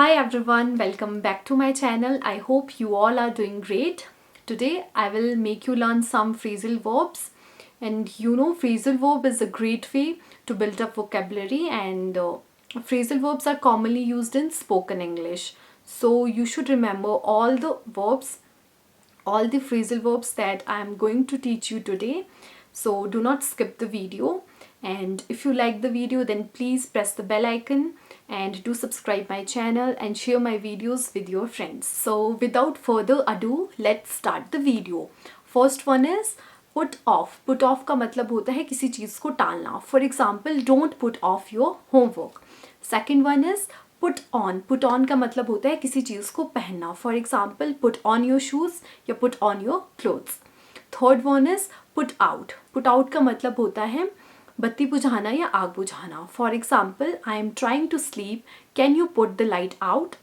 Hi everyone, welcome back to my channel. I hope you all are doing great. Today I will make you learn some phrasal verbs, and phrasal verb is a great way to build up vocabulary, and phrasal verbs are commonly used in spoken English. So you should remember all the verbs, all the phrasal verbs that I am going to teach you today. So do not skip the video, and if you like the video then please press the bell icon and do subscribe my channel and share my videos with your friends. So without further ado, let's start the video. First one is put off. Put off का मतलब होता है किसी चीज़ को टालना. For example, don't put off your homework. Second one is put on. Put on का मतलब होता है किसी चीज़ को पहनना. For example, put on your shoes या put on your clothes. Third one is put out. Put out का मतलब होता है बत्ती बुझाना या आग बुझाना. For example, I am trying to sleep, can you put the light out.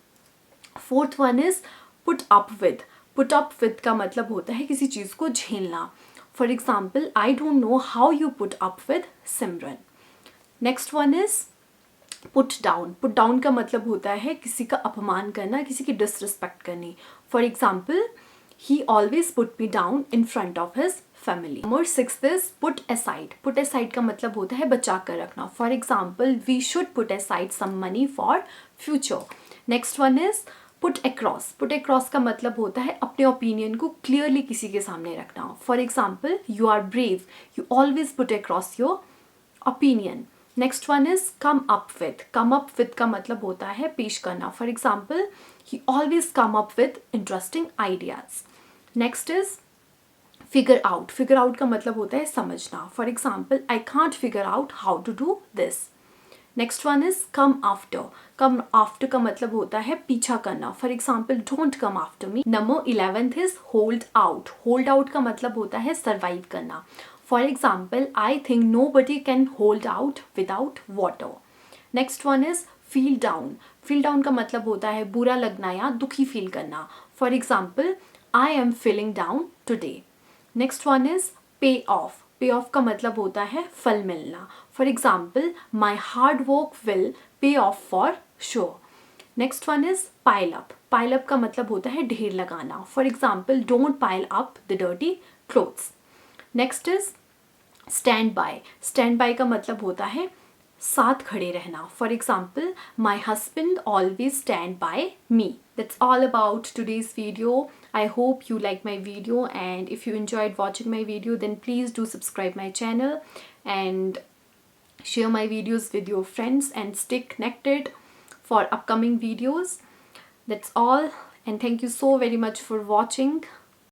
Fourth one is put up with. Put up with का मतलब होता है किसी चीज़ को झेलना. For example, I don't know how you put up with Simran. Next one is put down. Put down का मतलब होता है किसी का अपमान करना, किसी की डिसरिस्पेक्ट करनी. For example, he always put me down in front of his family. Number 6 is put aside. Put aside का मतलब होता है बचा कर रखना. For example, we should put aside some money for future. Next one is put across. Put across का मतलब होता है अपने ओपिनियन को क्लियरली किसी के सामने रखना. For example, you are brave. You always put across your opinion. Next one is come up with. Come up with का मतलब होता है पेश करना. For example, he always come up with interesting ideas. Next is figure out. Figure out का मतलब होता है समझना. For example, I can't figure out how to do this. Next one is come after. Come after का मतलब होता है पीछा करना. For example, don't come after me. Number 11th is hold out. Hold out का मतलब होता है survive करना. For example, I think nobody can hold out without water. Next one is feel down. Feel down का मतलब होता है बुरा लगना या दुखी फील करना. For example, I am feeling down today. Next one is pay off. Pay off का मतलब होता है फल मिलना. For example, my hard work will pay off for sure. Next one is pile up. Pile up का मतलब होता है ढेर लगाना. For example, don't pile up the dirty clothes. Next is stand by. Stand by का मतलब होता है साथ खड़े रहना. For example, my husband always stand by me. That's all about today's video. I hope you like my video, and if you enjoyed watching my video then please do subscribe my channel and share my videos with your friends and stay connected for upcoming videos. That's all, and thank you so very much for watching.